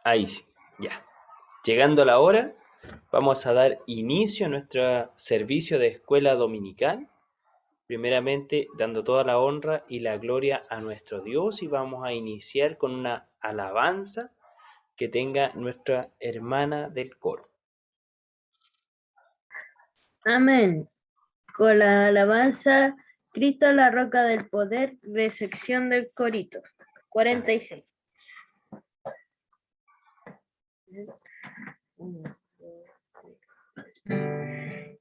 Ahí sí, ya. Llegando la hora, vamos a dar inicio a nuestro servicio de escuela dominical. Primeramente, dando toda la honra y la gloria a nuestro Dios, y vamos a iniciar con una alabanza que tenga nuestra hermana del coro. Amén. Con la alabanza, Cristo la roca del poder, de sección del corito. 46.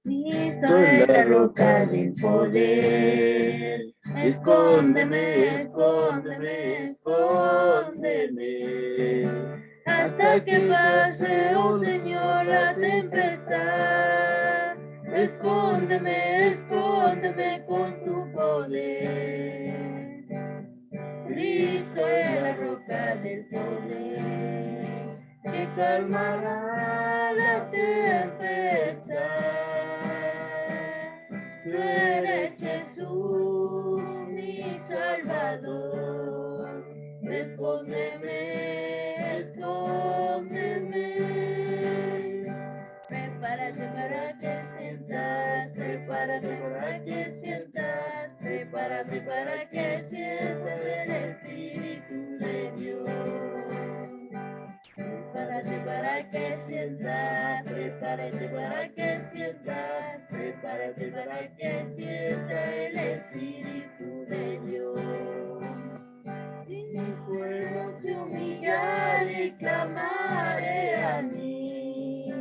Cristo es la roca del poder. Escóndeme, escóndeme, escóndeme. Hasta que pase, oh Señor, la tempestad. Escóndeme, escóndeme con tu poder. Cristo es la roca del poder que calmará la tempestad. Tú eres Jesús, mi Salvador. Escóndeme, escóndeme. Prepárate para que sientas, prepárate para que sientas, prepárate para que sientas el Espíritu de Dios. Prepárate para que sientas, prepárate para que sientas, prepárate para que sientas el Espíritu de Dios. Si mi pueblo se humillare y clamare a mí,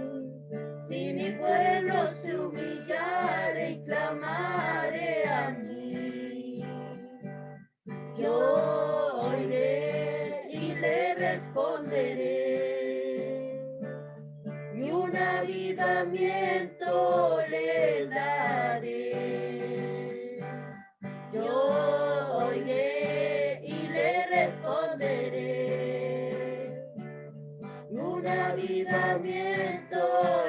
si mi pueblo se humillare y clamare a mí, yo oiré y le responderé, y un avivamiento les daré. Yo oiré y le responderé, y un avivamiento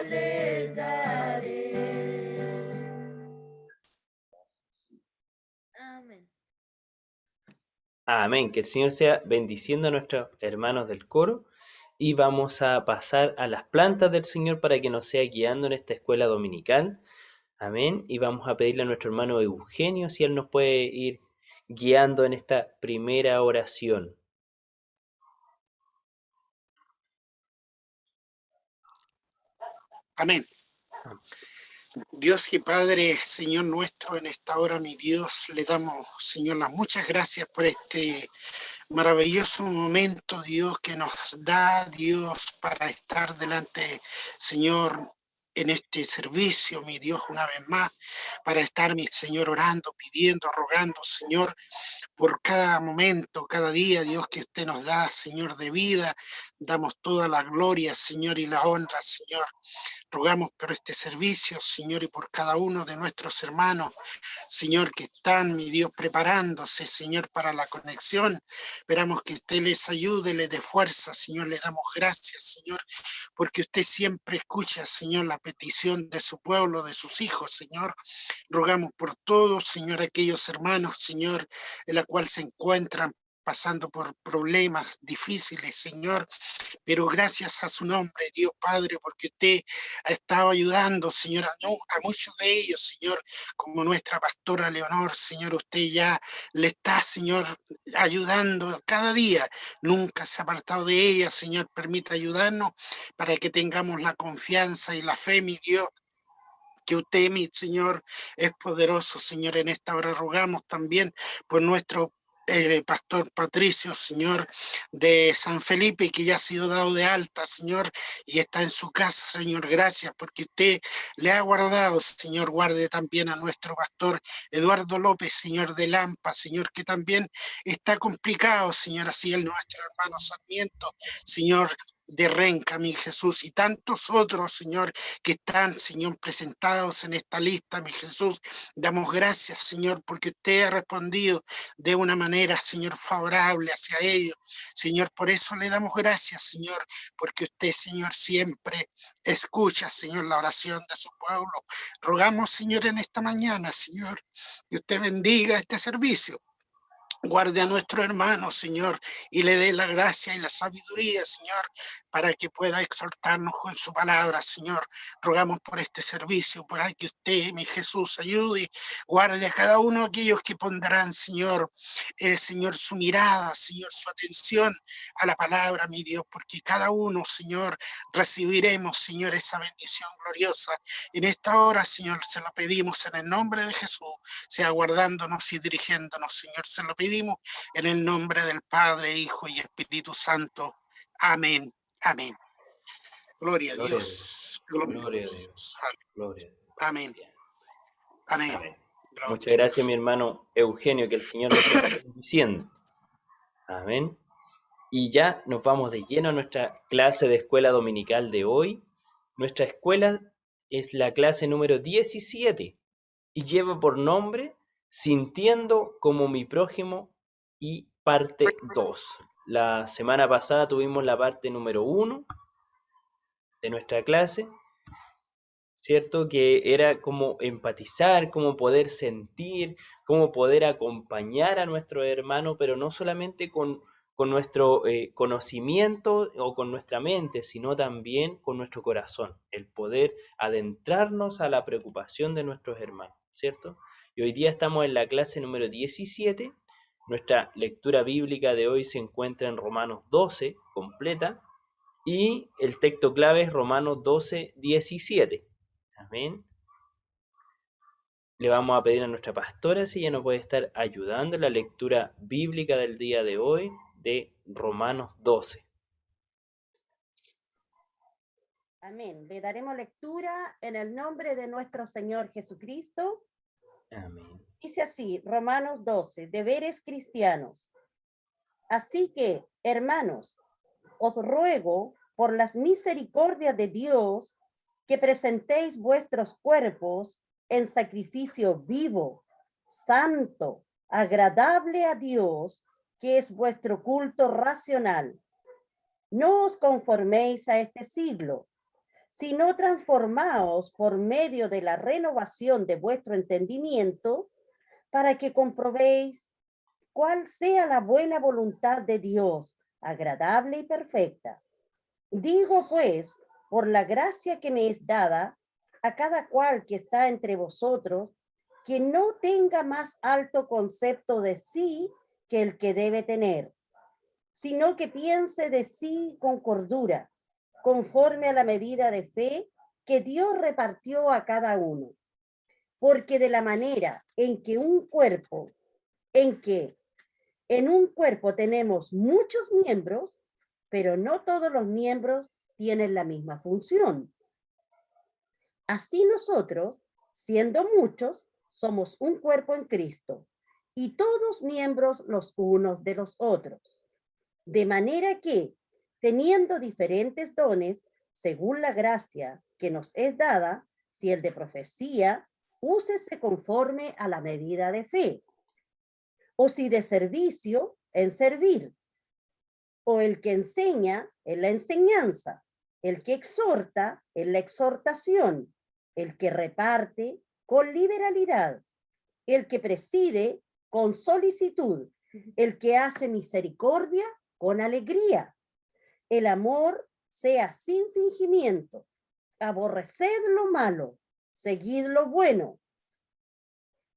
les daré. Amén. Amén. Que el Señor sea bendiciendo a nuestros hermanos del coro. Y vamos a pasar a las plantas del Señor para que nos sea guiando en esta escuela dominical. Amén. Y vamos a pedirle a nuestro hermano Eugenio si él nos puede ir guiando en esta primera oración. Amén. Dios y Padre, Señor nuestro, en esta hora, mi Dios, le damos, Señor, las muchas gracias por este maravilloso momento, Dios, que nos da, Dios, para estar delante, Señor, en este servicio, mi Dios, una vez más, para estar, mi Señor, orando, pidiendo, rogando, Señor, por cada momento, cada día, Dios, que usted nos da, Señor, de vida. Damos toda la gloria, Señor, y la honra, Señor. Rogamos por este servicio, Señor, y por cada uno de nuestros hermanos, Señor, que están, mi Dios, preparándose, Señor, para la conexión. Esperamos que usted les ayude, les dé fuerza, Señor. Le damos gracias, Señor, porque usted siempre escucha, Señor, la petición de su pueblo, de sus hijos, Señor. Rogamos por todos, Señor, aquellos hermanos, Señor, en la cual se encuentran pasando por problemas difíciles, Señor, pero gracias a su nombre, Dios Padre, porque usted ha estado ayudando, Señor, a muchos de ellos, Señor, como nuestra pastora Leonor, Señor, usted ya le está, Señor, ayudando cada día, nunca se ha apartado de ella, Señor, permita ayudarnos para que tengamos la confianza y la fe, mi Dios, que usted, mi Señor, es poderoso, Señor. En esta hora rogamos también por nuestro pastor Patricio, Señor, de San Felipe, que ya ha sido dado de alta, Señor, y está en su casa, Señor. Gracias porque usted le ha guardado, Señor. Guarde también a nuestro pastor Eduardo López, Señor, de Lampa, Señor, que también está complicado, Señor. Así el nuestro hermano Sarmiento, Señor, de Renca, mi Jesús, y tantos otros, Señor, que están, Señor, presentados en esta lista, mi Jesús. Damos gracias, Señor, porque usted ha respondido de una manera, Señor, favorable hacia ellos. Señor, por eso le damos gracias, Señor, porque usted, Señor, siempre escucha, Señor, la oración de su pueblo. Rogamos, Señor, en esta mañana, Señor, que usted bendiga este servicio. Guarde a nuestro hermano, Señor, y le dé la gracia y la sabiduría, Señor, para que pueda exhortarnos con su palabra, Señor. Rogamos por este servicio, por que usted, mi Jesús, ayude, guarde a cada uno de aquellos que pondrán, Señor, Señor, su mirada, Señor, su atención a la palabra, mi Dios, porque cada uno, Señor, recibiremos, Señor, esa bendición gloriosa. En esta hora, Señor, se lo pedimos en el nombre de Jesús, sea guardándonos y dirigiéndonos, Señor, se lo pedimos en el nombre del Padre, Hijo y Espíritu Santo. Amén. Amén. Gloria a Dios. Gloria a Dios. Gloria a Dios. Amén. Amén. Amén. Gloria Muchas a gracias, Dios. mi hermano Eugenio, que el Señor le esté bendiciendo. Amén. Y ya nos vamos de lleno a nuestra clase de escuela dominical de hoy. Nuestra escuela es la clase número 17 y lleva por nombre Sintiendo como mi prójimo y parte 2. La semana pasada tuvimos la parte número 1 de nuestra clase, ¿cierto? Que era como empatizar, cómo poder sentir, cómo poder acompañar a nuestro hermano, pero no solamente con nuestro conocimiento o con nuestra mente, sino también con nuestro corazón, el poder adentrarnos a la preocupación de nuestros hermanos, ¿cierto? Y hoy día estamos en la clase número 17. Nuestra lectura bíblica de hoy se encuentra en Romanos 12, completa, y el texto clave es Romanos 12, 17. Amén. Le vamos a pedir a nuestra pastora si ella nos puede estar ayudando en la lectura bíblica del día de hoy de Romanos 12. Amén. Le daremos lectura en el nombre de nuestro Señor Jesucristo. Amén. Dice así, Romanos 12, deberes cristianos. Así que, hermanos, os ruego por las misericordias de Dios que presentéis vuestros cuerpos en sacrificio vivo, santo, agradable a Dios, que es vuestro culto racional. No os conforméis a este siglo, sino transformaos por medio de la renovación de vuestro entendimiento, para que comprobéis cuál sea la buena voluntad de Dios, agradable y perfecta. Digo pues, por la gracia que me es dada, a cada cual que está entre vosotros, que no tenga más alto concepto de sí que el que debe tener, sino que piense de sí con cordura, conforme a la medida de fe que Dios repartió a cada uno. Porque de la manera en que en un cuerpo tenemos muchos miembros, pero no todos los miembros tienen la misma función. Así nosotros, siendo muchos, somos un cuerpo en Cristo, y todos miembros los unos de los otros. De manera que, teniendo diferentes dones, según la gracia que nos es dada, si el de profecía, úsese conforme a la medida de fe. O si de servicio, en servir. O el que enseña, en la enseñanza. El que exhorta, en la exhortación. El que reparte, con liberalidad. El que preside, con solicitud. El que hace misericordia, con alegría. El amor sea sin fingimiento. Aborreced lo malo, seguid lo bueno.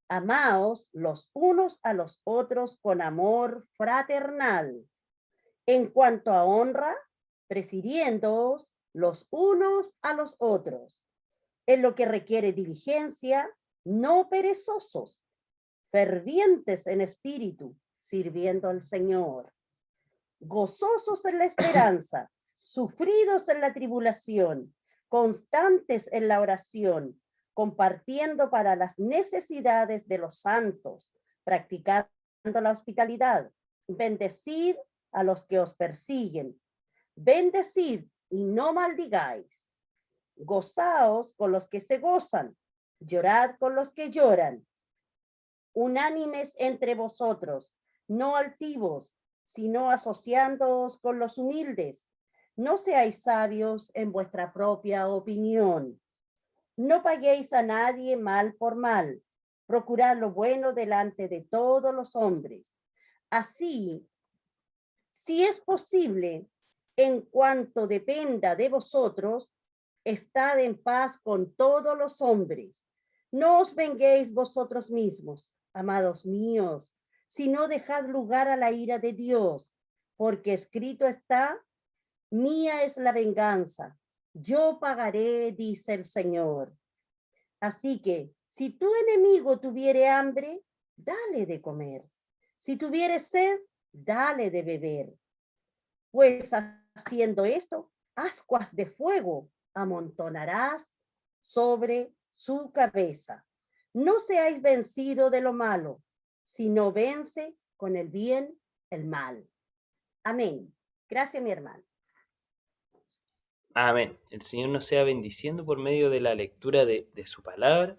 Amaos los unos a los otros con amor fraternal. En cuanto a honra, prefiriéndoos los unos a los otros. En lo que requiere diligencia, no perezosos, fervientes en espíritu, sirviendo al Señor. Gozosos en la esperanza, sufridos en la tribulación, constantes en la oración, compartiendo para las necesidades de los santos, practicando la hospitalidad. Bendecid a los que os persiguen. Bendecid y no maldigáis. Gozaos con los que se gozan. Llorad con los que lloran. Unánimes entre vosotros, no altivos, sino asociándoos con los humildes. No seáis sabios en vuestra propia opinión. No paguéis a nadie mal por mal. Procurad lo bueno delante de todos los hombres. Así, si es posible, En cuanto dependa de vosotros, estad en paz con todos los hombres. No os venguéis vosotros mismos, amados míos, sino dejad lugar a la ira de Dios, porque escrito está: mía es la venganza, yo pagaré, dice el Señor. Así que, si tu enemigo tuviere hambre, dale de comer. Si tuviere sed, dale de beber. Pues haciendo esto, ascuas de fuego amontonarás sobre su cabeza. No seáis vencidos de lo malo, sino vence con el bien el mal. Amén. Gracias, mi hermano. Amén. El Señor nos sea bendiciendo por medio de la lectura de su palabra.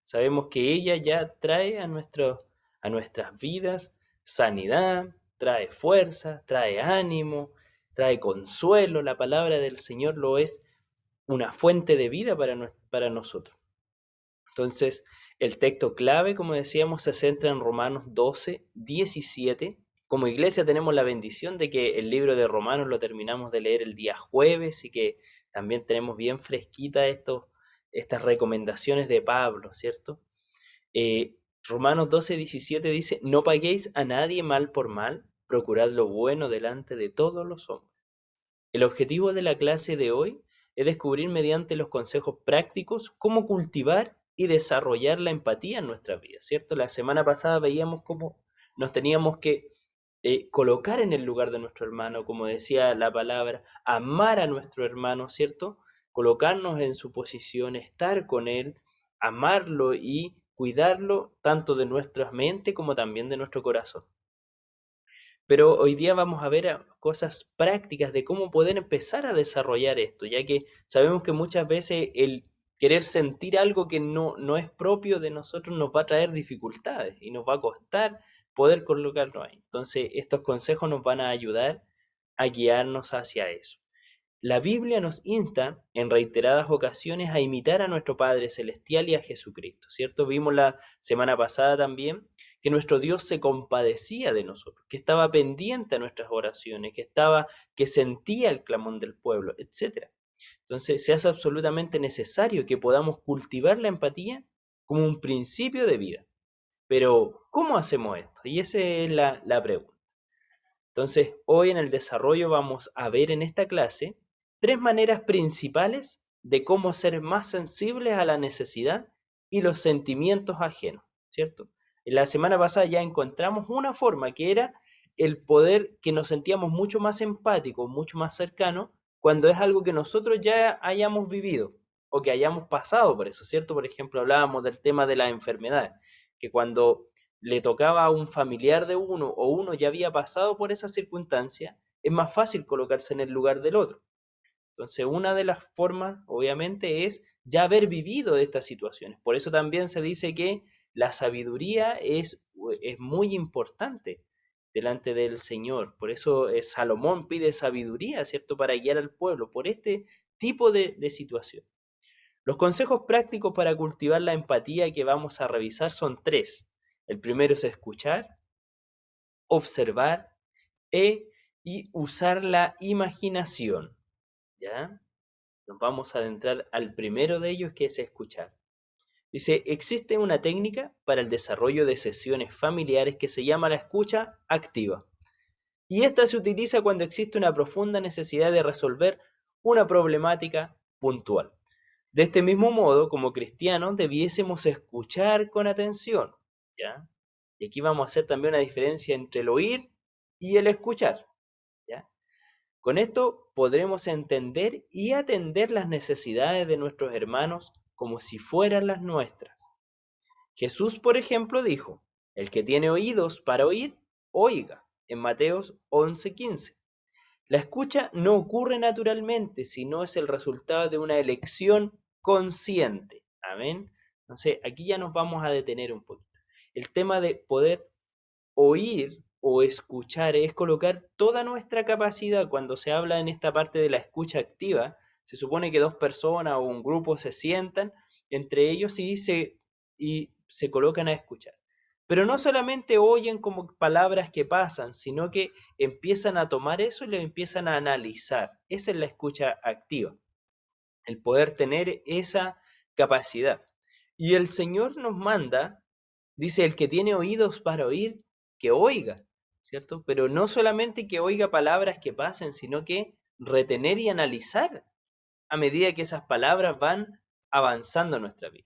Sabemos que ella ya trae a nuestras vidas sanidad, trae fuerza, trae ánimo, trae consuelo. La palabra del Señor lo es una fuente de vida para nosotros. Entonces, el texto clave, como decíamos, se centra en Romanos 12, 17. Como iglesia tenemos la bendición de que el libro de Romanos lo terminamos de leer el día jueves y que también tenemos bien fresquita estas recomendaciones de Pablo, ¿cierto? Romanos 12, 17 dice: no paguéis a nadie mal por mal, procurad lo bueno delante de todos los hombres. El objetivo de la clase de hoy es descubrir mediante los consejos prácticos cómo cultivar y desarrollar la empatía en nuestras vidas, ¿cierto? La semana pasada veíamos cómo nos teníamos que colocar en el lugar de nuestro hermano, como decía la palabra, amar a nuestro hermano, ¿cierto? Colocarnos en su posición, estar con él, amarlo y cuidarlo tanto de nuestra mente como también de nuestro corazón. Pero hoy día vamos a ver cosas prácticas de cómo poder empezar a desarrollar esto, ya que sabemos que muchas veces el querer sentir algo que no es propio de nosotros nos va a traer dificultades y nos va a costar poder colocarlo ahí. Entonces, estos consejos nos van a ayudar a guiarnos hacia eso. La Biblia nos insta en reiteradas ocasiones a imitar a nuestro Padre Celestial y a Jesucristo, ¿cierto? Vimos la semana pasada también que nuestro Dios se compadecía de nosotros, que estaba pendiente a nuestras oraciones, que sentía el clamor del pueblo, etc. Entonces, se hace absolutamente necesario que podamos cultivar la empatía como un principio de vida. Pero, ¿cómo hacemos esto? Y esa es la pregunta. Entonces, hoy en el desarrollo vamos a ver en esta clase 3 maneras principales de cómo ser más sensibles a la necesidad y los sentimientos ajenos, ¿cierto? En la semana pasada ya encontramos una forma que era el poder que nos sentíamos mucho más empáticos, mucho más cercanos, cuando es algo que nosotros ya hayamos vivido o que hayamos pasado por eso, ¿cierto? Por ejemplo, hablábamos del tema de la enfermedad, que cuando le tocaba a un familiar de uno o uno ya había pasado por esa circunstancia, es más fácil colocarse en el lugar del otro. Entonces, una de las formas, obviamente, es ya haber vivido estas situaciones. Por eso también se dice que la sabiduría es muy importante delante del Señor. Por eso Salomón pide sabiduría, ¿cierto?, para guiar al pueblo, por este tipo de situación. Los consejos prácticos para cultivar la empatía que vamos a revisar son 3. El primero es escuchar, observar y usar la imaginación. ¿Ya? Nos vamos a adentrar al primero de ellos, que es escuchar. Dice: existe una técnica para el desarrollo de sesiones familiares que se llama la escucha activa. Y esta se utiliza cuando existe una profunda necesidad de resolver una problemática puntual. De este mismo modo, como cristianos, debiésemos escuchar con atención, ¿ya? Y aquí vamos a hacer también una diferencia entre el oír y el escuchar, ¿ya? Con esto podremos entender y atender las necesidades de nuestros hermanos como si fueran las nuestras. Jesús, por ejemplo, dijo: el que tiene oídos para oír, oiga, en Mateos 11:15. La escucha no ocurre naturalmente, sino es el resultado de una elección consciente. Amén. Entonces, aquí ya nos vamos a detener un poquito. El tema de poder oír o escuchar es colocar toda nuestra capacidad. Cuando se habla en esta parte de la escucha activa, se supone que 2 personas o un grupo se sientan entre ellos y se colocan a escuchar. Pero no solamente oyen como palabras que pasan, sino que empiezan a tomar eso y lo empiezan a analizar. Esa es la escucha activa, el poder tener esa capacidad. Y el Señor nos manda, dice, el que tiene oídos para oír, que oiga, ¿cierto? Pero no solamente que oiga palabras que pasen, sino que retener y analizar a medida que esas palabras van avanzando en nuestra vida.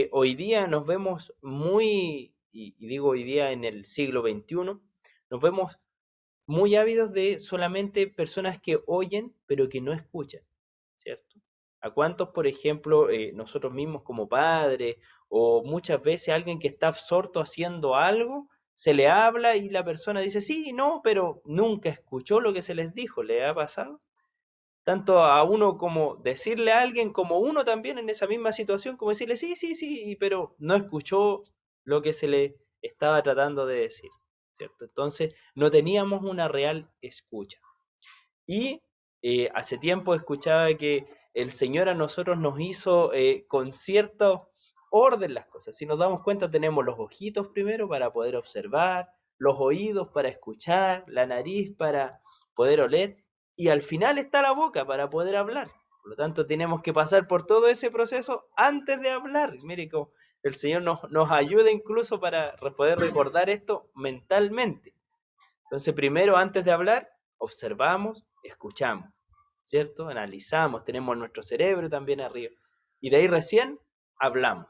Hoy día nos vemos muy, y digo hoy día en el siglo XXI, nos vemos muy ávidos de solamente personas que oyen, pero que no escuchan, ¿cierto? ¿A cuántos, por ejemplo, nosotros mismos como padres, o muchas veces alguien que está absorto haciendo algo, se le habla y la persona dice, sí, no, pero nunca escuchó lo que se les dijo? ¿Le ha pasado? Tanto a uno como decirle a alguien, como uno también en esa misma situación, como decirle, sí, sí, sí, pero no escuchó lo que se le estaba tratando de decir, ¿cierto? Entonces, no teníamos una real escucha. Y hace tiempo escuchaba que el Señor a nosotros nos hizo con cierto orden las cosas. Si nos damos cuenta, tenemos los ojitos primero para poder observar, los oídos para escuchar, la nariz para poder oler, y al final está la boca para poder hablar. Por lo tanto, tenemos que pasar por todo ese proceso antes de hablar. Mire cómo el Señor nos ayuda incluso para poder recordar esto mentalmente. Entonces, primero, antes de hablar, observamos, escuchamos, ¿cierto? Analizamos, tenemos nuestro cerebro también arriba. Y de ahí recién hablamos.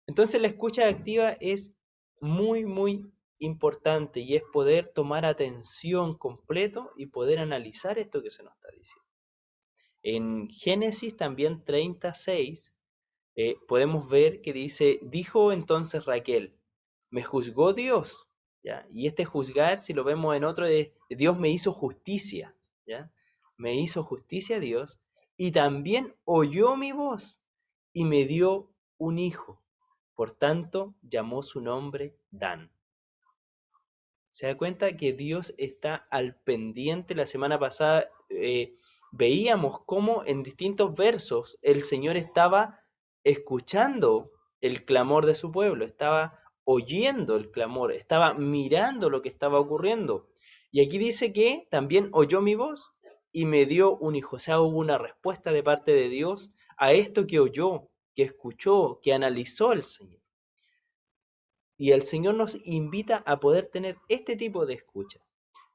Entonces, la escucha activa es muy, muy importante, y es poder tomar atención completo y poder analizar esto que se nos está diciendo. En Génesis también 36 podemos ver que dice, dijo entonces Raquel, me juzgó Dios, ¿ya? Y este juzgar, si lo vemos en otro, Dios me hizo justicia, ¿ya? Me hizo justicia Dios, y también oyó mi voz y me dio un hijo. Por tanto, llamó su nombre Dan. Se da cuenta que Dios está al pendiente. La semana pasada veíamos cómo en distintos versos el Señor estaba escuchando el clamor de su pueblo, estaba oyendo el clamor, estaba mirando lo que estaba ocurriendo. Y aquí dice que también oyó mi voz y me dio un hijo. O sea, hubo una respuesta de parte de Dios a esto que oyó, que escuchó, que analizó el Señor. Y el Señor nos invita a poder tener este tipo de escucha.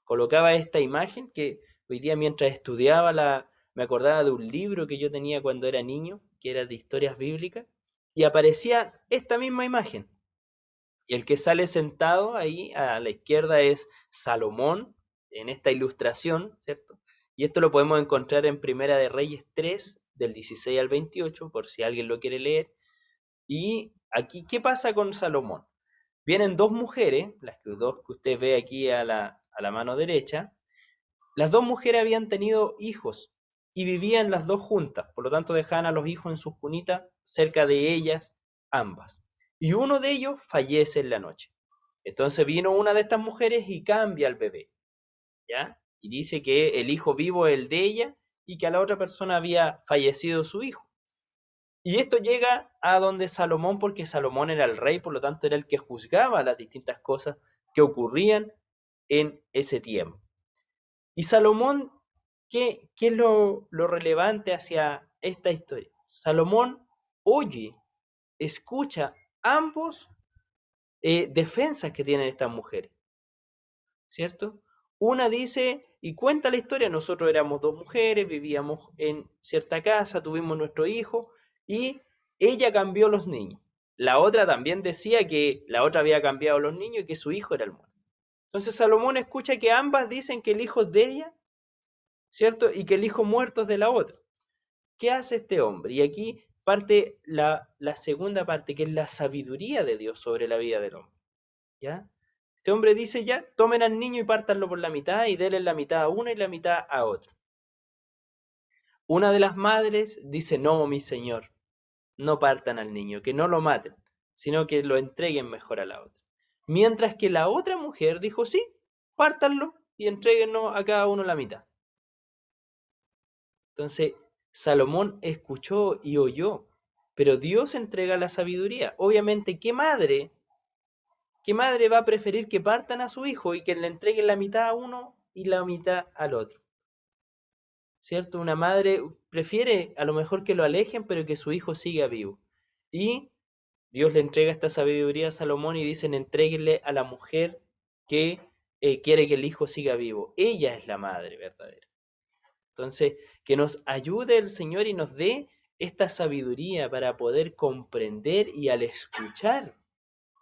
Colocaba esta imagen que hoy día mientras estudiaba me acordaba de un libro que yo tenía cuando era niño, que era de historias bíblicas, y aparecía esta misma imagen. Y el que sale sentado ahí a la izquierda es Salomón, en esta ilustración, ¿cierto? Y esto lo podemos encontrar en Primera de Reyes 3, del 16 al 28, por si alguien lo quiere leer. Y aquí, ¿qué pasa con Salomón? Vienen dos mujeres, las dos que usted ve aquí a la mano derecha. Las dos mujeres habían tenido hijos y vivían las dos juntas, por lo tanto dejaban a los hijos en sus cunitas cerca de ellas ambas. Y uno de ellos fallece en la noche. Entonces vino una de estas mujeres y cambia al bebé, ¿ya? Y dice que el hijo vivo es el de ella y que a la otra persona había fallecido su hijo. Y esto llega a donde Salomón, porque Salomón era el rey, por lo tanto era el que juzgaba las distintas cosas que ocurrían en ese tiempo. Y Salomón, ¿qué es lo relevante hacia esta historia? Salomón oye, escucha ambos defensas que tienen estas mujeres, ¿cierto? Una dice y cuenta la historia, nosotros éramos dos mujeres, vivíamos en cierta casa, tuvimos nuestro hijo y ella cambió los niños. La otra también decía que la otra había cambiado los niños y que su hijo era el muerto. Entonces Salomón escucha que ambas dicen que el hijo es de ella, ¿cierto? Y que el hijo muerto es de la otra. ¿Qué hace este hombre? Y aquí parte la segunda parte, que es la sabiduría de Dios sobre la vida del hombre, ¿ya? Este hombre dice, ya, tomen al niño y pártanlo por la mitad y denle la mitad a una y la mitad a otro. Una de las madres dice, no, mi señor, no partan al niño, que no lo maten, sino que lo entreguen mejor a la otra. Mientras que la otra mujer dijo, sí, pártanlo y entréguenos a cada uno la mitad. Entonces, Salomón escuchó y oyó, pero Dios entrega la sabiduría. Obviamente, ¿qué madre va a preferir que partan a su hijo y que le entreguen la mitad a uno y la mitad al otro? ¿Cierto? Una madre prefiere a lo mejor que lo alejen, pero que su hijo siga vivo. Y Dios le entrega esta sabiduría a Salomón y dicen, entréguenle a la mujer que quiere que el hijo siga vivo. Ella es la madre verdadera. Entonces, que nos ayude el Señor y nos dé esta sabiduría para poder comprender y al escuchar,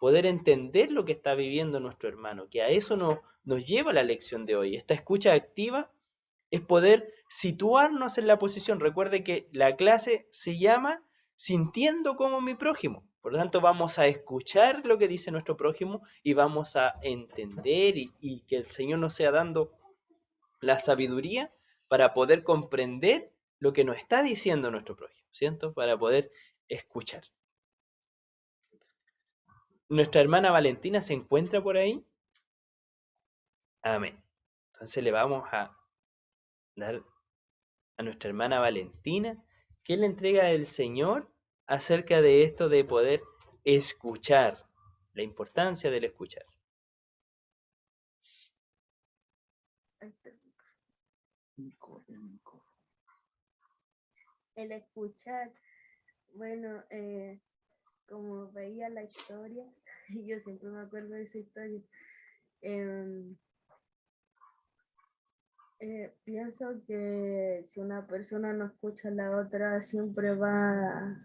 poder entender lo que está viviendo nuestro hermano, que a eso nos lleva la lección de hoy. Esta escucha activa es poder situarnos en la posición. Recuerde que la clase se llama Sintiendo como mi prójimo. Por lo tanto, vamos a escuchar lo que dice nuestro prójimo y vamos a entender y que el Señor nos sea dando la sabiduría para poder comprender lo que nos está diciendo nuestro prójimo, ¿cierto? Para poder escuchar. ¿Nuestra hermana Valentina se encuentra por ahí? Amén. Entonces le vamos a dar a nuestra hermana Valentina que le entrega el Señor acerca de esto de poder escuchar, la importancia del escuchar. El escuchar, bueno, como veía la historia, yo siempre me acuerdo de esa historia, pienso que si una persona no escucha a la otra, siempre va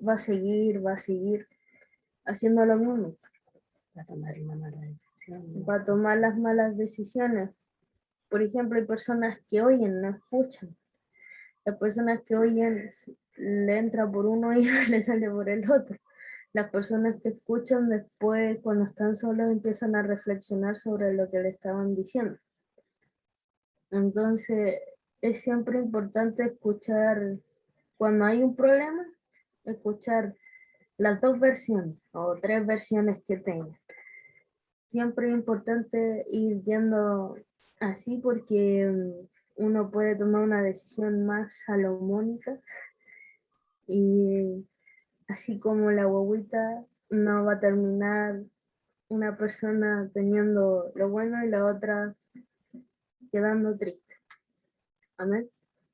a seguir haciendo lo mismo. Va a tomar una mala decisión. Va a tomar las malas decisiones. Por ejemplo, hay personas que oyen, no escuchan. Las personas que oyen le entra por uno y le sale por el otro. Las personas que escuchan después, cuando están solos, empiezan a reflexionar sobre lo que le estaban diciendo. Entonces, es siempre importante escuchar, cuando hay un problema, escuchar las dos versiones o tres versiones que tengan. Siempre es importante ir viendo así porque uno puede tomar una decisión más salomónica y así como la guaguita no va a terminar una persona teniendo lo bueno y la otra quedando triste. Amén.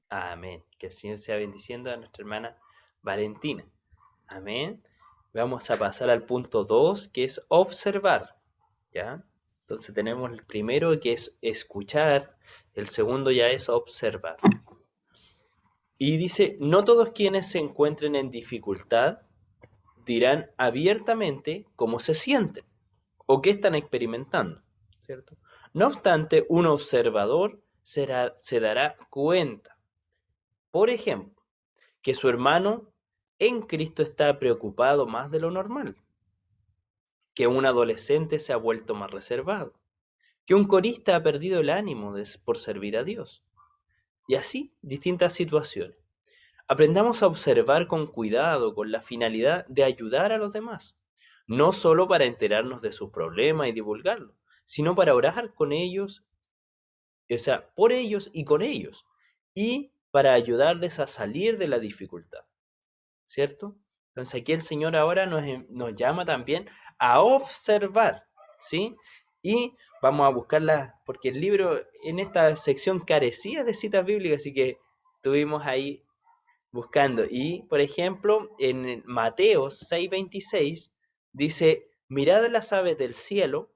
Amén. Que el Señor sea bendiciendo a nuestra hermana Valentina. Amén. Vamos a pasar al punto 2, que es observar. ¿Ya? Entonces tenemos el primero, que es escuchar. El segundo ya es observar. Y dice, no todos quienes se encuentren en dificultad dirán abiertamente cómo se sienten o qué están experimentando, ¿cierto? No obstante, un observador se dará cuenta, por ejemplo, que su hermano en Cristo está preocupado más de lo normal, que un adolescente se ha vuelto más reservado, que un corista ha perdido el ánimo por servir a Dios, y así distintas situaciones. Aprendamos a observar con cuidado, con la finalidad de ayudar a los demás, no solo para enterarnos de sus problemas y divulgarlos, sino para orar con ellos, o sea, por ellos y con ellos, y para ayudarles a salir de la dificultad, ¿cierto? Entonces aquí el Señor ahora nos llama también a observar, ¿sí? Y vamos a buscarla, porque el libro en esta sección carecía de citas bíblicas, así que tuvimos ahí buscando. Y, por ejemplo, en Mateo 6:26 dice, mirad las aves del cielo,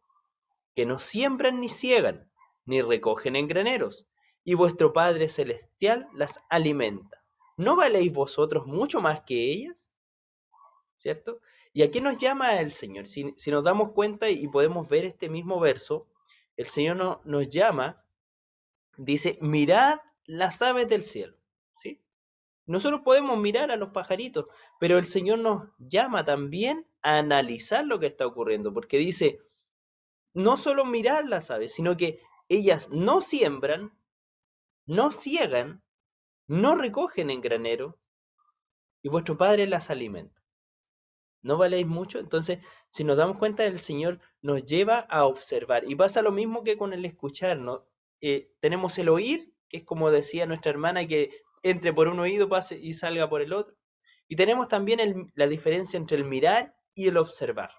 que no siembran ni ciegan, ni recogen en graneros, y vuestro Padre Celestial las alimenta. ¿No valéis vosotros mucho más que ellas? ¿Cierto? ¿Y a qué nos llama el Señor? Si nos damos cuenta y podemos ver este mismo verso, el Señor nos llama, dice, mirad las aves del cielo, ¿sí? Nosotros podemos mirar a los pajaritos, pero el Señor nos llama también a analizar lo que está ocurriendo, porque dice, no solo mirad las aves, sino que ellas no siembran, no ciegan, no recogen en granero, y vuestro Padre las alimenta. ¿No valéis mucho? Entonces, si nos damos cuenta, el Señor nos lleva a observar. Y pasa lo mismo que con el escuchar, ¿no? Tenemos el oír, que es como decía nuestra hermana, que entre por un oído, pase y salga por el otro. Y tenemos también la diferencia entre el mirar y el observar.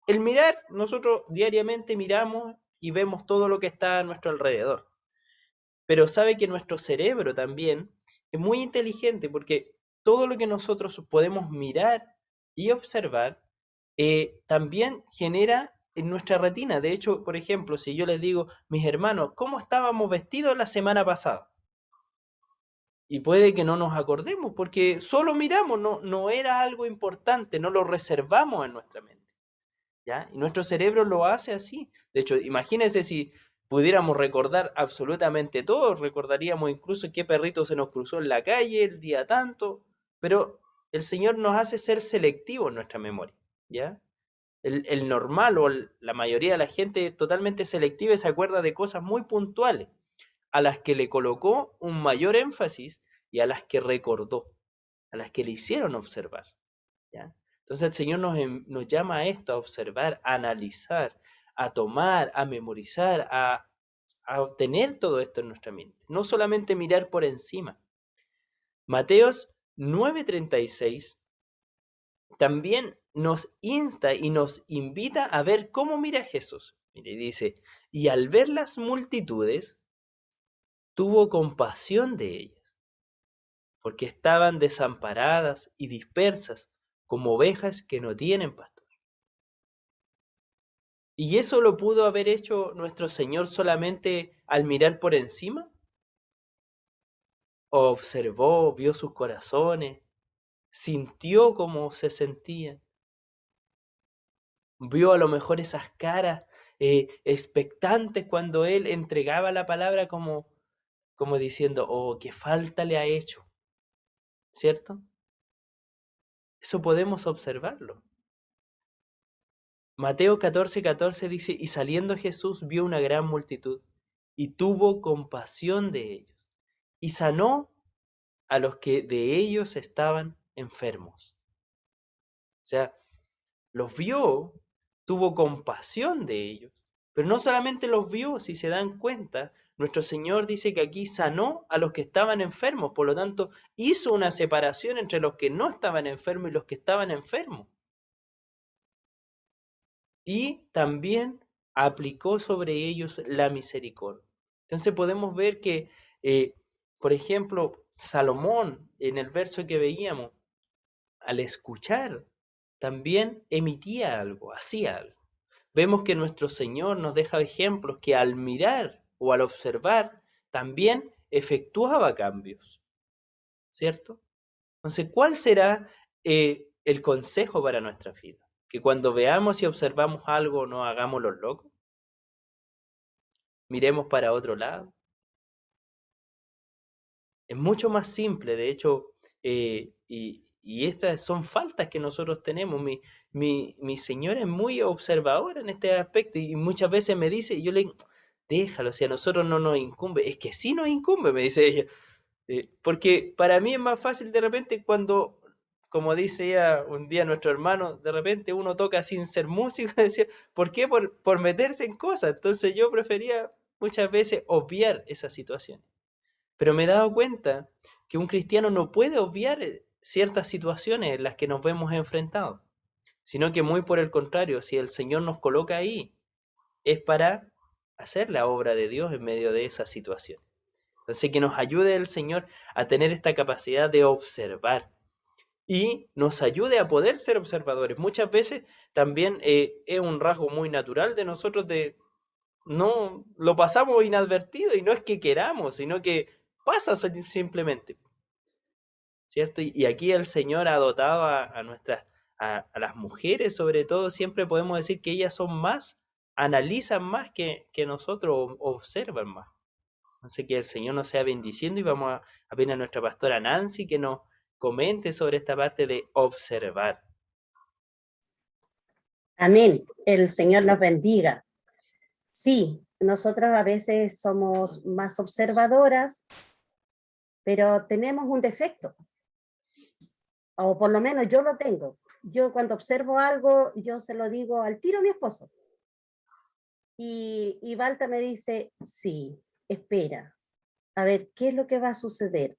El mirar, nosotros diariamente miramos y vemos todo lo que está a nuestro alrededor. Pero sabe que nuestro cerebro también es muy inteligente porque todo lo que nosotros podemos mirar y observar también genera en nuestra retina. De hecho, por ejemplo, si yo les digo, mis hermanos, ¿cómo estábamos vestidos la semana pasada? Y puede que no nos acordemos porque solo miramos, no era algo importante, no lo reservamos en nuestra mente. ¿Ya? Y nuestro cerebro lo hace así. De hecho, imagínense si pudiéramos recordar absolutamente todo, recordaríamos incluso qué perrito se nos cruzó en la calle el día tanto, pero el Señor nos hace ser selectivos en nuestra memoria, ¿ya? El normal o la mayoría de la gente totalmente selectiva se acuerda de cosas muy puntuales, a las que le colocó un mayor énfasis y a las que recordó, a las que le hicieron observar, ¿ya? Entonces el Señor nos llama a esto, a observar, a analizar, a tomar, a memorizar, a obtener todo esto en nuestra mente. No solamente mirar por encima. Mateos 9:36 también nos insta y nos invita a ver cómo mira Jesús. Mire, dice, y al ver las multitudes, tuvo compasión de ellas, porque estaban desamparadas y dispersas, como ovejas que no tienen pastor. ¿Y eso lo pudo haber hecho nuestro Señor solamente al mirar por encima? Observó, vio sus corazones, sintió cómo se sentían, vio a lo mejor esas caras expectantes cuando Él entregaba la palabra como diciendo, oh, qué falta le ha hecho, ¿cierto? Eso podemos observarlo. Mateo 14:14 dice, y saliendo Jesús vio una gran multitud, y tuvo compasión de ellos, y sanó a los que de ellos estaban enfermos. O sea, los vio, tuvo compasión de ellos, pero no solamente los vio, si se dan cuenta, nuestro Señor dice que aquí sanó a los que estaban enfermos, por lo tanto, hizo una separación entre los que no estaban enfermos y los que estaban enfermos. Y también aplicó sobre ellos la misericordia. Entonces podemos ver que, por ejemplo, Salomón, en el verso que veíamos, al escuchar, también emitía algo, hacía algo. Vemos que nuestro Señor nos deja ejemplos que al mirar o al observar, también efectuaba cambios, ¿cierto? Entonces, ¿cuál será el consejo para nuestra vida? Que cuando veamos y observamos algo no hagamos los locos, miremos para otro lado. Es mucho más simple, de hecho, y estas son faltas que nosotros tenemos. Mi señora es muy observadora en este aspecto y muchas veces me dice, y yo le digo, déjalo, si a nosotros no nos incumbe, es que sí nos incumbe, me dice ella. Porque para mí es más fácil de repente cuando, como dice ella un día nuestro hermano, de repente uno toca sin ser músico, decía, ¿por qué? Por meterse en cosas. Entonces yo prefería muchas veces obviar esa situación. Pero me he dado cuenta que un cristiano no puede obviar ciertas situaciones en las que nos vemos enfrentados, sino que muy por el contrario, si el Señor nos coloca ahí, es para hacer la obra de Dios en medio de esa situación. Entonces, que nos ayude el Señor a tener esta capacidad de observar y nos ayude a poder ser observadores. Muchas veces también es un rasgo muy natural de nosotros de no lo pasamos inadvertido y no es que queramos, sino que pasa simplemente, ¿cierto? Y aquí el Señor ha dotado a las mujeres, sobre todo, siempre podemos decir que ellas son más, analizan más que nosotros, observan más. Así que el Señor nos sea bendiciendo y vamos a pedir a nuestra pastora Nancy que nos comente sobre esta parte de observar. Amén. El Señor nos bendiga. Sí, nosotras a veces somos más observadoras, pero tenemos un defecto, o por lo menos yo lo tengo. Yo cuando observo algo, yo se lo digo al tiro a mi esposo. Y Walter me dice, sí, espera, a ver, ¿qué es lo que va a suceder?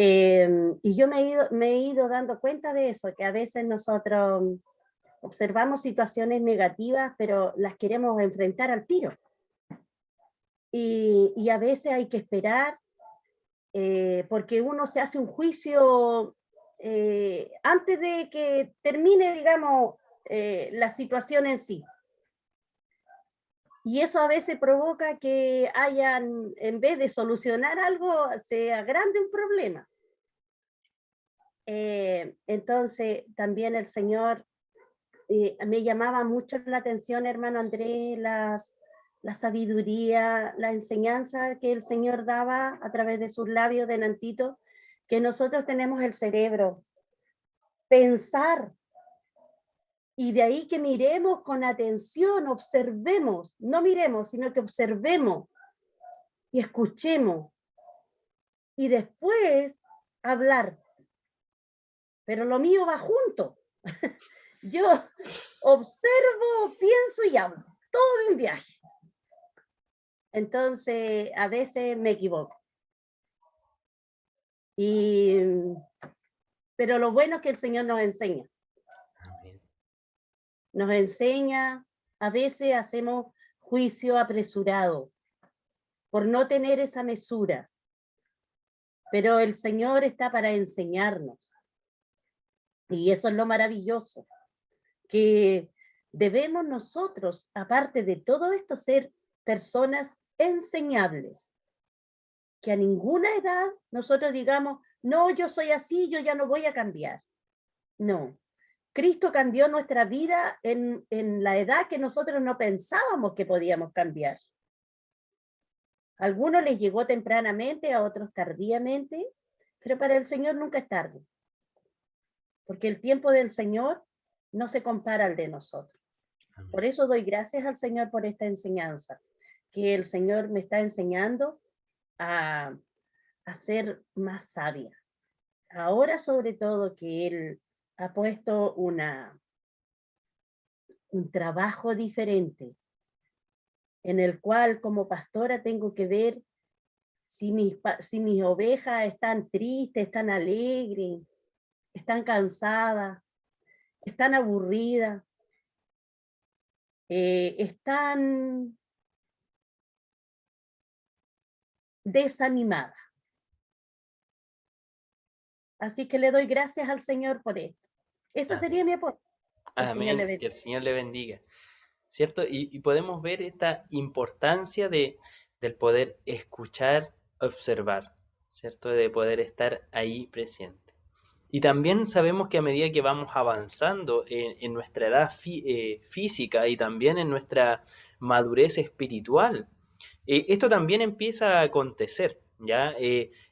Y yo me he ido dando cuenta de eso, que a veces nosotros observamos situaciones negativas, pero las queremos enfrentar al tiro. Y a veces hay que esperar, porque uno se hace un juicio antes de que termine, digamos, la situación en sí. Y eso a veces provoca que hayan, en vez de solucionar algo, se agrande un problema. Entonces, también el Señor me llamaba mucho la atención, hermano Andrés, la sabiduría, la enseñanza que el Señor daba a través de sus labios de Nantito, que nosotros tenemos el cerebro, pensar, y de ahí que miremos con atención, observemos, no miremos, sino que observemos y escuchemos, y después hablar. Pero lo mío va junto. Yo observo, pienso y hablo, todo de un viaje. Entonces, a veces me equivoco. Pero lo bueno es que el Señor nos enseña. Amén. Nos enseña, a veces hacemos juicio apresurado por no tener esa mesura. Pero el Señor está para enseñarnos. Y eso es lo maravilloso, que debemos nosotros, aparte de todo esto, ser personas enseñables. Que a ninguna edad nosotros digamos, no, yo soy así, yo ya no voy a cambiar. No. Cristo cambió nuestra vida en la edad que nosotros no pensábamos que podíamos cambiar. A algunos les llegó tempranamente, a otros tardíamente, pero para el Señor nunca es tarde. Porque el tiempo del Señor no se compara al de nosotros. Amén. Por eso doy gracias al Señor por esta enseñanza, que el Señor me está enseñando a ser más sabia. Ahora sobre todo que Él ha puesto un trabajo diferente, en el cual como pastora tengo que ver si mis ovejas están tristes, están alegres, están cansadas, están aburridas, están desanimadas. Así que le doy gracias al Señor por esto. Ese sería mi aporte. Amén, que el Señor le bendiga. ¿Cierto? Y podemos ver esta importancia del poder escuchar, observar, ¿cierto? De poder estar ahí presente. Y también sabemos que a medida que vamos avanzando en nuestra edad física y también en nuestra madurez espiritual, esto también empieza a acontecer, ¿ya?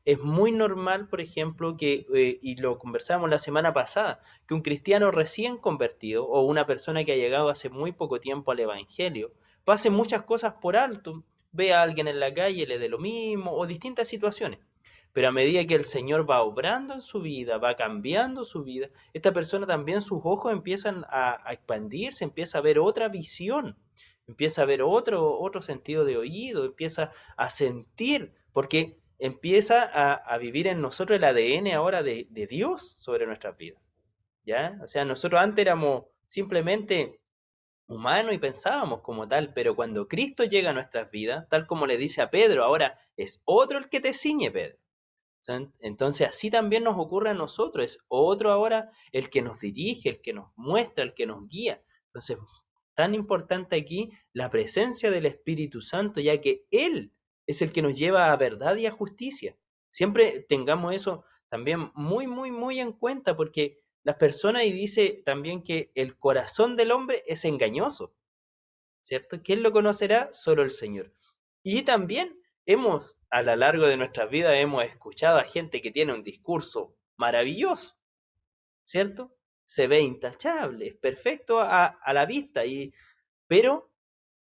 Es muy normal, por ejemplo, y lo conversamos la semana pasada, que un cristiano recién convertido o una persona que ha llegado hace muy poco tiempo al Evangelio, pase muchas cosas por alto, ve a alguien en la calle, le dé lo mismo, o distintas situaciones. Pero a medida que el Señor va obrando en su vida, va cambiando su vida, esta persona también sus ojos empiezan a expandirse, empieza a ver otra visión, empieza a ver otro sentido de oído, empieza a sentir, porque empieza a vivir en nosotros el ADN ahora de Dios sobre nuestras vidas, ¿ya? O sea, nosotros antes éramos simplemente humanos y pensábamos como tal, pero cuando Cristo llega a nuestras vidas, tal como le dice a Pedro, ahora es otro el que te ciñe, Pedro. Entonces así también nos ocurre a nosotros, es otro ahora el que nos dirige, el que nos muestra, el que nos guía. Entonces, tan importante aquí la presencia del Espíritu Santo, ya que Él es el que nos lleva a verdad y a justicia. Siempre tengamos eso también muy, muy, muy en cuenta, porque las personas, y dice también que el corazón del hombre es engañoso, ¿cierto? ¿Quién lo conocerá? Solo el Señor. Y también a lo largo de nuestras vidas, hemos escuchado a gente que tiene un discurso maravilloso, ¿cierto? Se ve intachable, es perfecto a la vista, pero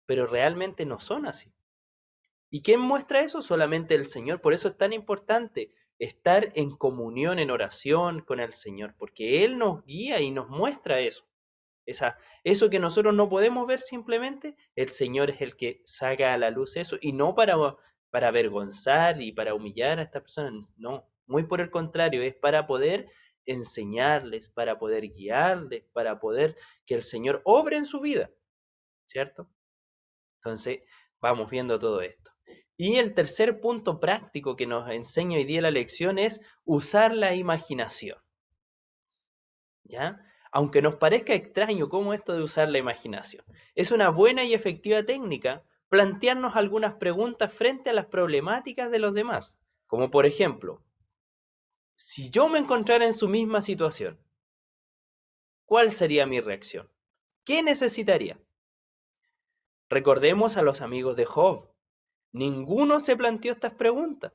realmente no son así. ¿Y quién muestra eso? Solamente el Señor. Por eso es tan importante estar en comunión, en oración con el Señor, porque Él nos guía y nos muestra eso. Eso que nosotros no podemos ver simplemente, el Señor es el que saca a la luz eso, y no para avergonzar y para humillar a esta persona, no, Muy por el contrario, es para poder enseñarles, para poder guiarles, para poder que el Señor obre en su vida, ¿cierto? Entonces, vamos viendo todo esto. Y el tercer punto práctico que nos enseña hoy día la lección es usar la imaginación. ¿Ya? Aunque nos parezca extraño cómo esto de usar la imaginación, es una buena y efectiva técnica plantearnos algunas preguntas frente a las problemáticas de los demás. Como por ejemplo, si yo me encontrara en su misma situación, ¿cuál sería mi reacción? ¿Qué necesitaría? Recordemos a los amigos de Job. Ninguno se planteó estas preguntas,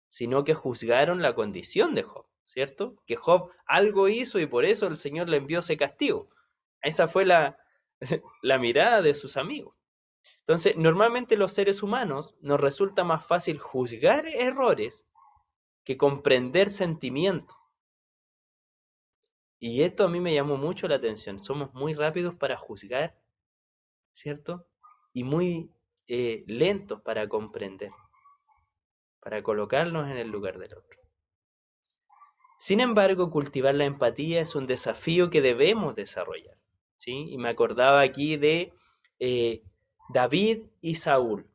sino que juzgaron la condición de Job, ¿cierto? Que Job algo hizo y por eso el Señor le envió ese castigo. Esa fue la mirada de sus amigos. Entonces, normalmente los seres humanos nos resulta más fácil juzgar errores que comprender sentimientos. Y esto a mí me llamó mucho la atención. Somos muy rápidos para juzgar, ¿cierto? Y muy lentos para comprender, para colocarnos en el lugar del otro. Sin embargo, cultivar la empatía es un desafío que debemos desarrollar, ¿sí? Y me acordaba aquí de David y Saúl,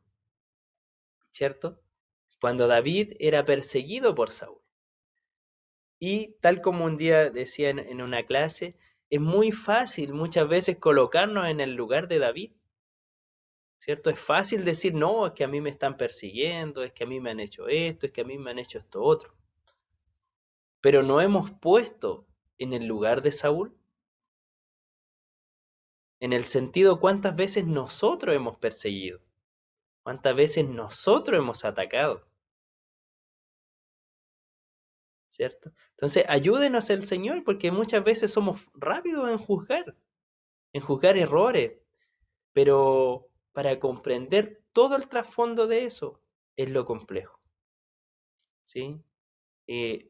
¿cierto? Cuando David era perseguido por Saúl. Y tal como un día decía en una clase, es muy fácil muchas veces colocarnos en el lugar de David, ¿cierto? Es fácil decir, no, es que a mí me están persiguiendo, es que a mí me han hecho esto, es que a mí me han hecho esto otro. Pero no hemos puesto en el lugar de Saúl, en el sentido cuántas veces nosotros hemos perseguido, cuántas veces nosotros hemos atacado, ¿cierto? Entonces, ayúdenos el Señor, porque muchas veces somos rápidos en juzgar errores, pero para comprender todo el trasfondo de eso es lo complejo, ¿sí?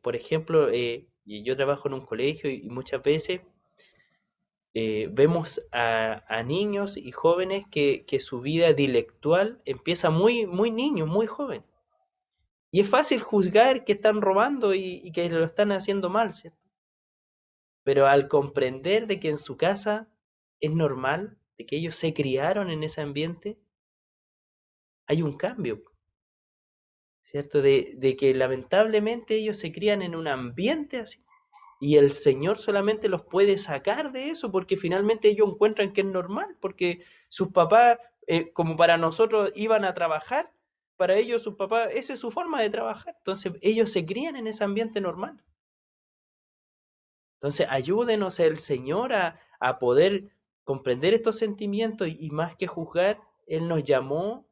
Por ejemplo, yo trabajo en un colegio y muchas veces vemos a niños y jóvenes que su vida dialectual empieza muy, muy niño, muy joven. Y es fácil juzgar que están robando y que lo están haciendo mal, ¿cierto? Pero al comprender de que en su casa es normal, de que ellos se criaron en ese ambiente, hay un cambio, ¿cierto? De que lamentablemente ellos se crían en un ambiente así. Y el Señor solamente los puede sacar de eso porque finalmente ellos encuentran que es normal, porque sus papás, como para nosotros, iban a trabajar, para ellos sus papás, esa es su forma de trabajar. Entonces ellos se crían en ese ambiente normal. Entonces ayúdenos el Señor a poder comprender estos sentimientos y más que juzgar, Él nos llamó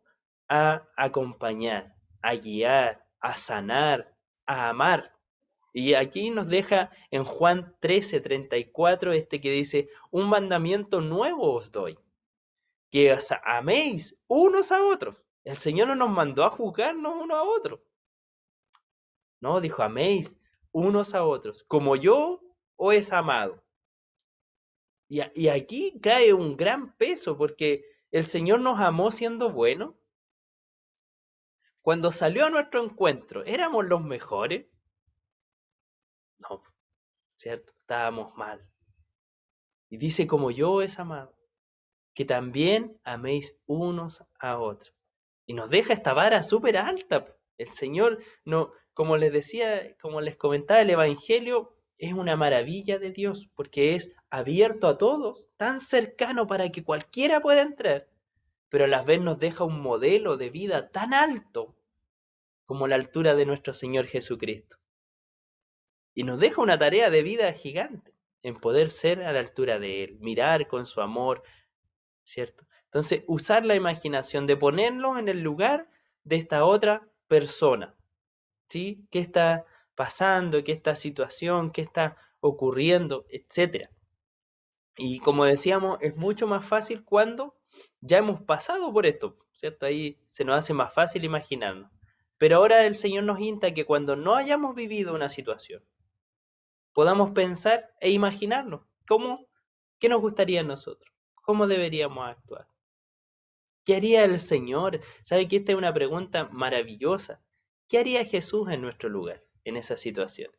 a acompañar, a guiar, a sanar, a amar. Y aquí nos deja en Juan 13:34 que dice, un mandamiento nuevo os doy, que os améis unos a otros. El Señor no nos mandó a juzgarnos unos a otros. No, dijo, améis unos a otros, como yo os he amado. Y aquí cae un gran peso, porque el Señor nos amó siendo bueno. Cuando salió a nuestro encuentro, ¿éramos los mejores? No, ¿cierto? Estábamos mal. Y dice, como yo os he amado, que también améis unos a otros. Y nos deja esta vara súper alta. El Señor, no, como les decía, como les comentaba, el Evangelio es una maravilla de Dios, porque es abierto a todos, tan cercano para que cualquiera pueda entrar, pero a la vez nos deja un modelo de vida tan alto como la altura de nuestro Señor Jesucristo. Y nos deja una tarea de vida gigante, en poder ser a la altura de Él, mirar con su amor, ¿cierto? Entonces, usar la imaginación de ponernos en el lugar de esta otra persona, ¿sí? ¿Qué está pasando? ¿Qué está situación? ¿Qué está ocurriendo? Etcétera. Y como decíamos, es mucho más fácil cuando ya hemos pasado por esto, ¿cierto? Ahí se nos hace más fácil imaginarnos. Pero ahora el Señor nos insta que cuando no hayamos vivido una situación, podamos pensar e imaginarnos qué nos gustaría a nosotros, cómo deberíamos actuar. ¿Qué haría el Señor? ¿Sabe que esta es una pregunta maravillosa? ¿Qué haría Jesús en nuestro lugar? en esa situación?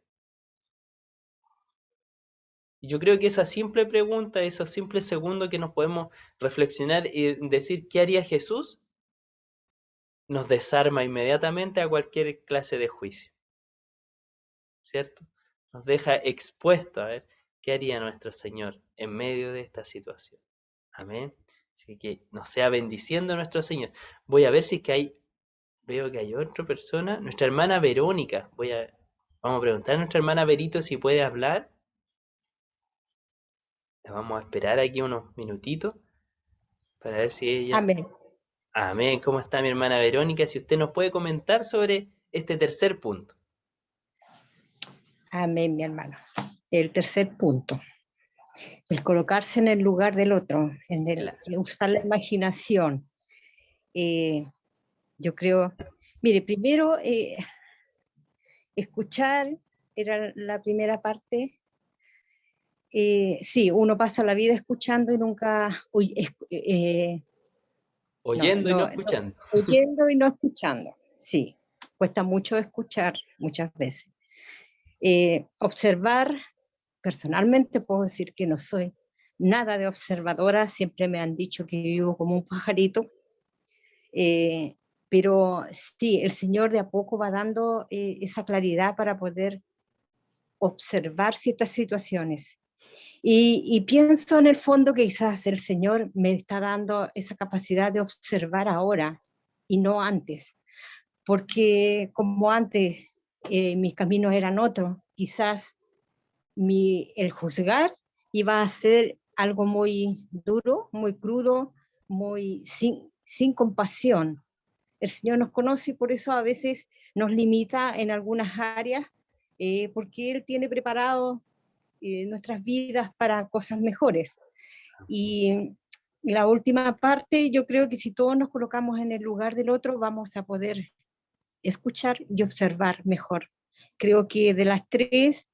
Y yo creo que esa simple pregunta, esos simples segundos que nos podemos reflexionar y decir ¿qué haría Jesús? Nos desarma inmediatamente a cualquier clase de juicio, ¿cierto? Nos deja expuesto a ver qué haría nuestro Señor en medio de esta situación. Amén. Así que nos sea bendiciendo nuestro Señor. Voy a ver si es que veo que hay otra persona, nuestra hermana Verónica. Vamos a preguntar a nuestra hermana Verito si puede hablar. La vamos a esperar aquí unos minutitos para ver si ella... Amén. Amén. ¿Cómo está mi hermana Verónica? Si usted nos puede comentar sobre este tercer punto. Amén, mi hermano. El tercer punto, el colocarse en el lugar del otro, el usar la imaginación. Yo creo, mire, primero escuchar era la primera parte. Sí, uno pasa la vida escuchando y nunca Oyendo y no escuchando. oyendo y no escuchando. Sí, cuesta mucho escuchar muchas veces. Observar, personalmente puedo decir que no soy nada de observadora, siempre me han dicho que vivo como un pajarito, pero sí, el Señor de a poco va dando esa claridad para poder observar ciertas situaciones. Y pienso en el fondo que quizás el Señor me está dando esa capacidad de observar ahora y no antes, porque como antes mis caminos eran otros, quizás el juzgar iba a ser algo muy duro, muy crudo, muy sin compasión. El Señor nos conoce y por eso a veces nos limita en algunas áreas, porque Él tiene preparado nuestras vidas para cosas mejores. Y la última parte, yo creo que si todos nos colocamos en el lugar del otro, vamos a poder escuchar y observar mejor. Creo que de las tres,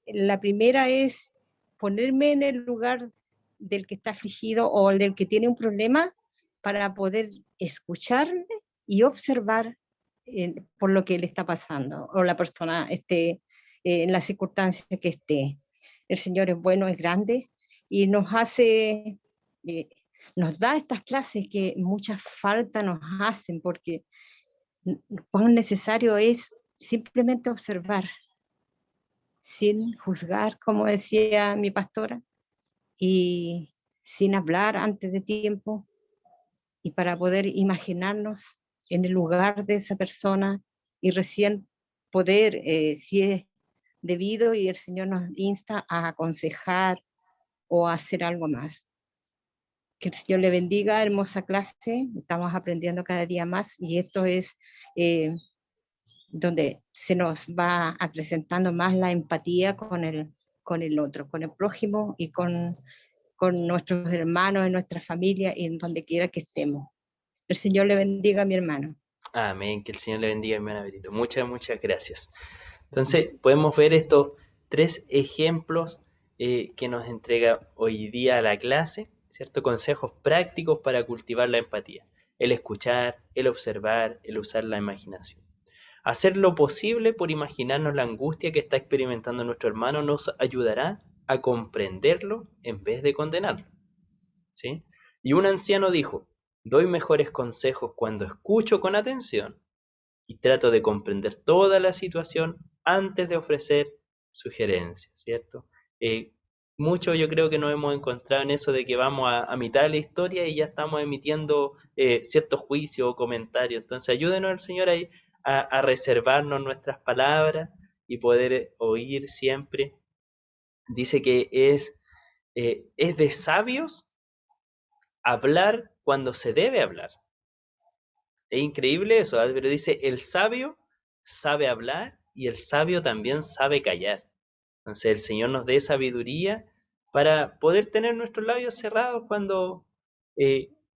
la primera es ponerme en el lugar del que está afligido o del que tiene un problema para poder escucharle y observar por lo que le está pasando o la persona esté en la circunstancia que esté. El Señor es bueno, es grande y nos da estas clases que mucha falta nos hacen porque cuán necesario es simplemente observar sin juzgar, como decía mi pastora, y sin hablar antes de tiempo, y para poder imaginarnos en el lugar de esa persona y recién poder, si es debido y el Señor nos insta a aconsejar o a hacer algo más. Que el Señor le bendiga, hermosa clase, estamos aprendiendo cada día más y esto es donde se nos va acrecentando más la empatía con el otro, con el prójimo y con nuestros hermanos, en nuestra familia y en donde quiera que estemos. El Señor le bendiga a mi hermano. Amén, que el Señor le bendiga, hermana Verito. Muchas gracias. Entonces, podemos ver estos tres ejemplos que nos entrega hoy día la clase, ¿cierto? Consejos prácticos para cultivar la empatía. El escuchar, el observar, el usar la imaginación. Hacer lo posible por imaginarnos la angustia que está experimentando nuestro hermano nos ayudará a comprenderlo en vez de condenarlo, ¿sí? Y un anciano dijo, doy mejores consejos cuando escucho con atención y trato de comprender toda la situación antes de ofrecer sugerencias, ¿cierto? Mucho yo creo que nos hemos encontrado en eso de que vamos a mitad de la historia y ya estamos emitiendo ciertos juicios o comentarios. Entonces ayúdenos al Señor ahí a reservarnos nuestras palabras y poder oír siempre. Dice que es de sabios hablar cuando se debe hablar. Es increíble eso, ¿eh? Pero dice, el sabio sabe hablar y el sabio también sabe callar. Entonces el Señor nos dé sabiduría para poder tener nuestros labios cerrados cuando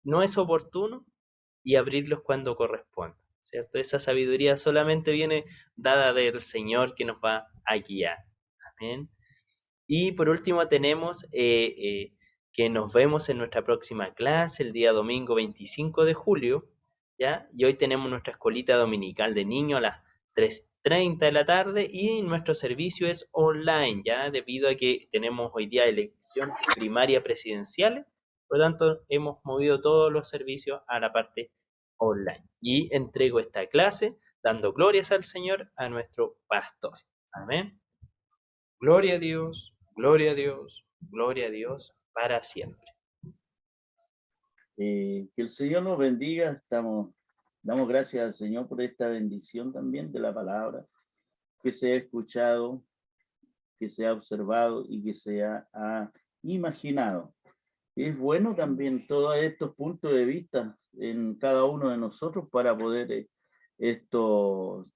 no es oportuno y abrirlos cuando corresponde, ¿cierto? Esa sabiduría solamente viene dada del Señor que nos va a guiar. Amén. Y por último tenemos que nos vemos en nuestra próxima clase el día domingo 25 de julio, ¿ya? Y hoy tenemos nuestra escuelita dominical de niños a las 3:30 de la tarde, y nuestro servicio es online, ya debido a que tenemos hoy día elección primaria presidencial. Por lo tanto, hemos movido todos los servicios a la parte online. Y entrego esta clase dando glorias al Señor, a nuestro pastor. Amén. Gloria a Dios, gloria a Dios, gloria a Dios para siempre. Que el Señor nos bendiga. Damos gracias al Señor por esta bendición también de la palabra que se ha escuchado, que se ha observado y que se ha imaginado. Es bueno también todos estos puntos de vista en cada uno de nosotros para poder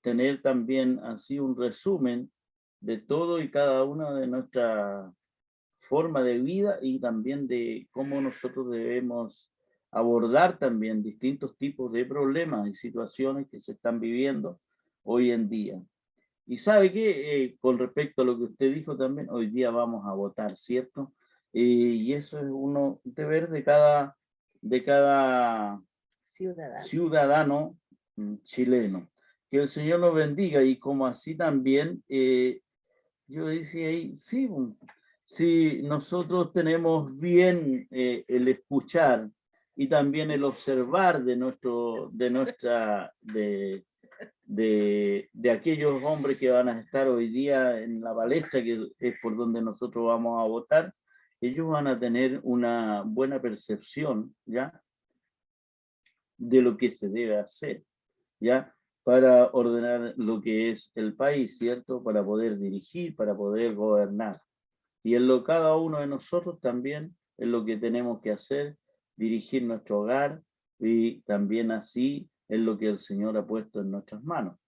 tener también así un resumen de todo y cada una de nuestra forma de vida y también de cómo nosotros debemos abordar también distintos tipos de problemas y situaciones que se están viviendo hoy en día. Y sabe que con respecto a lo que usted dijo también, hoy día vamos a votar, ¿cierto? Y eso es un deber de cada ciudadano chileno. Que el Señor nos bendiga, y como así también, yo decía ahí, sí, si nosotros tenemos bien el escuchar y también el observar de aquellos hombres que van a estar hoy día en la palestra, que es por donde nosotros vamos a votar, ellos van a tener una buena percepción, ¿ya?, de lo que se debe hacer, ¿ya?, para ordenar lo que es el país, ¿cierto?, para poder dirigir, para poder gobernar. Y cada uno de nosotros también es lo que tenemos que hacer, dirigir nuestro hogar, y también así es lo que el Señor ha puesto en nuestras manos.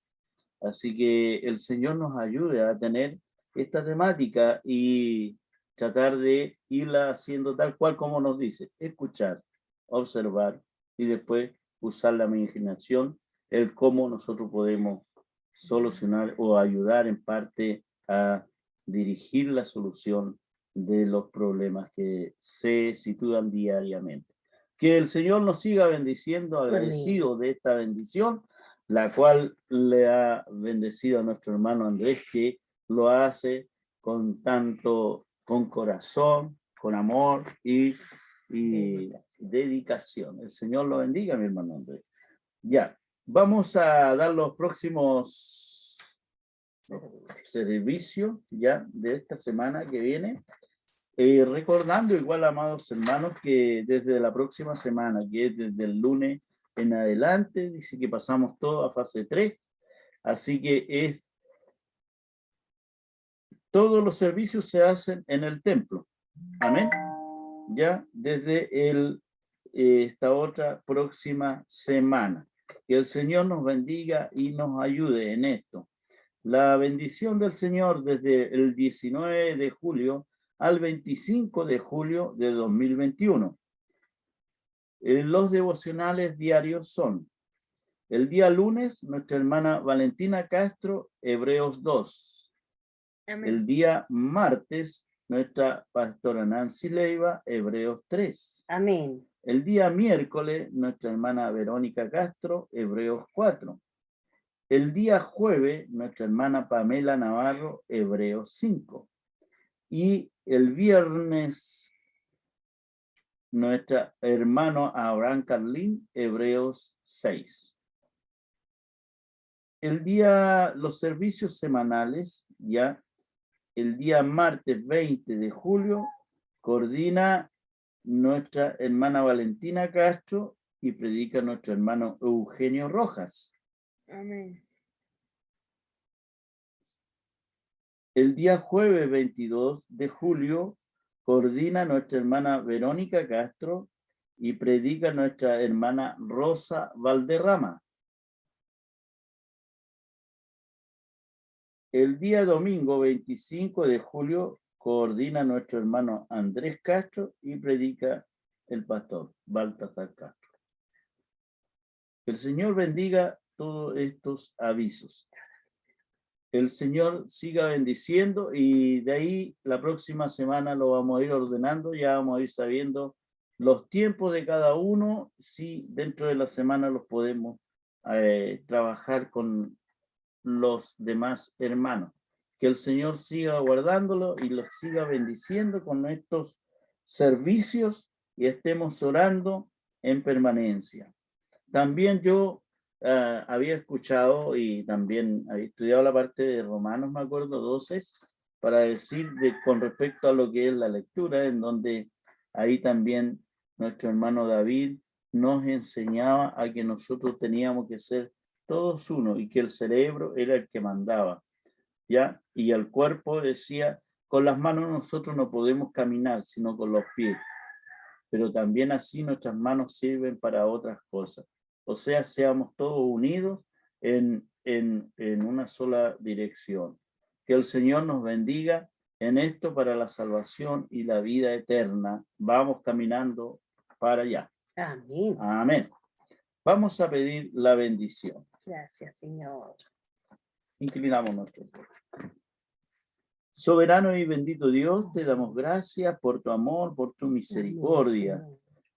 Así que el Señor nos ayude a tener esta temática y tratar de irla haciendo tal cual como nos dice: escuchar, observar y después usar la imaginación, el cómo nosotros podemos solucionar o ayudar en parte a dirigir la solución de los problemas que se sitúan diariamente. Que el Señor nos siga bendiciendo, agradecido de esta bendición, la cual le ha bendecido a nuestro hermano Andrés, que lo hace con corazón, con amor y dedicación. El Señor lo bendiga, mi hermano Andrés. Ya, vamos a dar los próximos servicios ya de esta semana que viene. Recordando igual, amados hermanos, que desde la próxima semana, que es desde el lunes en adelante, dice que pasamos todo a fase 3, así que todos los servicios se hacen en el templo. Amén. Ya desde esta otra próxima semana. Que el Señor nos bendiga y nos ayude en esto. La bendición del Señor desde el 19 de julio al 25 de julio de 2021. Los devocionales diarios son: el día lunes, nuestra hermana Valentina Castro, Hebreos 2. Amén. El día martes, nuestra pastora Nancy Leiva, Hebreos 3. Amén. El día miércoles, nuestra hermana Verónica Castro, Hebreos 4. El día jueves, nuestra hermana Pamela Navarro, Hebreos 5. Y el viernes, nuestra hermano Abraham Carlín, Hebreos 6. Los servicios semanales, ya el día martes 20 de julio, coordina nuestra hermana Valentina Castro y predica nuestro hermano Eugenio Rojas. Amén. El día jueves 22 de julio coordina nuestra hermana Verónica Castro y predica nuestra hermana Rosa Valderrama. El día domingo 25 de julio coordina nuestro hermano Andrés Castro y predica el pastor Baltasar Castro. Que el Señor bendiga todos estos avisos. El Señor siga bendiciendo, y de ahí la próxima semana lo vamos a ir ordenando, ya vamos a ir sabiendo los tiempos de cada uno, si dentro de la semana los podemos trabajar con los demás hermanos. Que el Señor siga guardándolo y los siga bendiciendo con estos servicios y estemos orando en permanencia. También yo había escuchado y también había estudiado la parte de Romanos, me acuerdo, 12, para decir con respecto a lo que es la lectura, en donde ahí también nuestro hermano David nos enseñaba a que nosotros teníamos que ser todos uno y que el cerebro era el que mandaba, ¿ya? Y el cuerpo decía, con las manos nosotros no podemos caminar, sino con los pies, pero también así nuestras manos sirven para otras cosas. O sea, seamos todos unidos en una sola dirección. Que el Señor nos bendiga en esto para la salvación y la vida eterna. Vamos caminando para allá. Amén. Amén. Vamos a pedir la bendición. Gracias, Señor. Inclinamos nuestro rostro. Soberano y bendito Dios, te damos gracias por tu amor, por tu misericordia,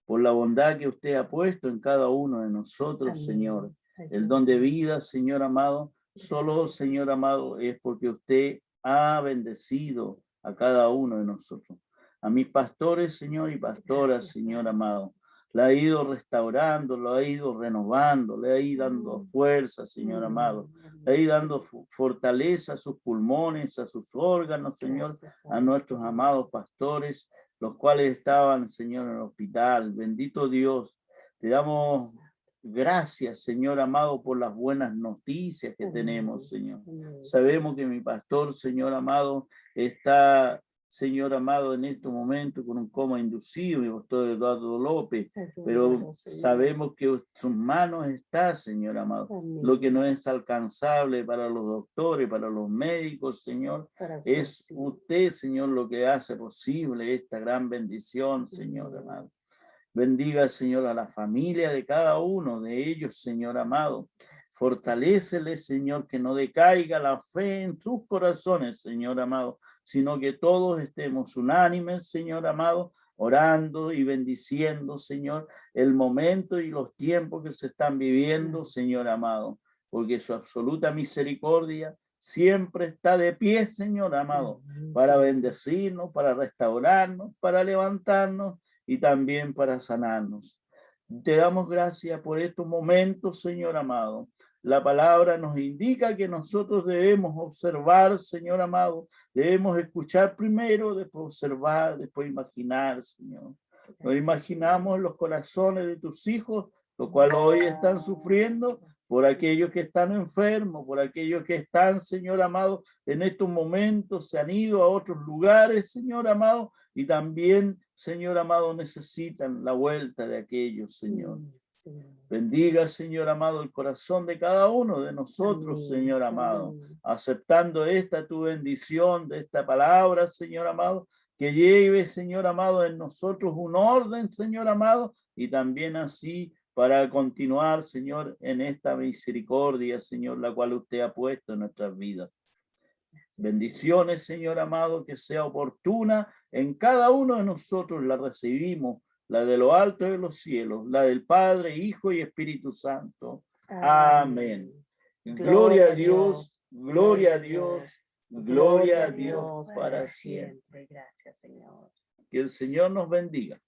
por la bondad que usted ha puesto en cada uno de nosotros, Amén. Señor. El don de vida, Señor amado, solo, Señor amado, es porque usted ha bendecido a cada uno de nosotros. A mis pastores, Señor, y pastoras, Señor amado, le ha ido restaurando, lo ha ido renovando, le ha ido dando fuerza, Señor amado, le ha ido dando fortaleza a sus pulmones, a sus órganos, Señor, a nuestros amados pastores, los cuales estaban, Señor, en el hospital. Bendito Dios, te damos gracias, Señor amado, por las buenas noticias que tenemos, Señor. Sabemos que mi pastor, Señor amado, está, Señor amado, en este momento con un coma inducido, mi pastor Eduardo López, pero sabemos que sus manos está, Señor amado. Lo que no es alcanzable para los doctores, para los médicos, Señor, es usted, Señor, lo que hace posible esta gran bendición, Señor amado. Bendiga, Señor, a la familia de cada uno de ellos, Señor amado. Fortalécele, Señor, que no decaiga la fe en sus corazones, Señor amado, sino que todos estemos unánimes, Señor amado, orando y bendiciendo, Señor, el momento y los tiempos que se están viviendo, Señor amado, porque su absoluta misericordia siempre está de pie, Señor amado, para bendecirnos, para restaurarnos, para levantarnos y también para sanarnos. Te damos gracias por estos momentos, Señor amado. La palabra nos indica que nosotros debemos observar, Señor amado, debemos escuchar primero, después observar, después imaginar, Señor. Nos imaginamos los corazones de tus hijos, los cuales hoy están sufriendo, por aquellos que están enfermos, por aquellos que están, Señor amado, en estos momentos se han ido a otros lugares, Señor amado, y también, Señor amado, necesitan la vuelta de aquellos, Señor. Bendiga, Señor amado, el corazón de cada uno de nosotros, Señor amado, aceptando esta tu bendición de esta palabra, Señor amado, que lleve, Señor amado, en nosotros un orden, Señor amado, y también así para continuar, Señor, en esta misericordia, Señor, la cual usted ha puesto en nuestras vidas. Bendiciones, Señor amado, que sea oportuna en cada uno de nosotros, la recibimos, la de lo alto de los cielos, la del Padre, Hijo y Espíritu Santo. Amén. Gloria a Dios, gloria a Dios, gloria a Dios para siempre. Gracias, Señor. Que el Señor nos bendiga.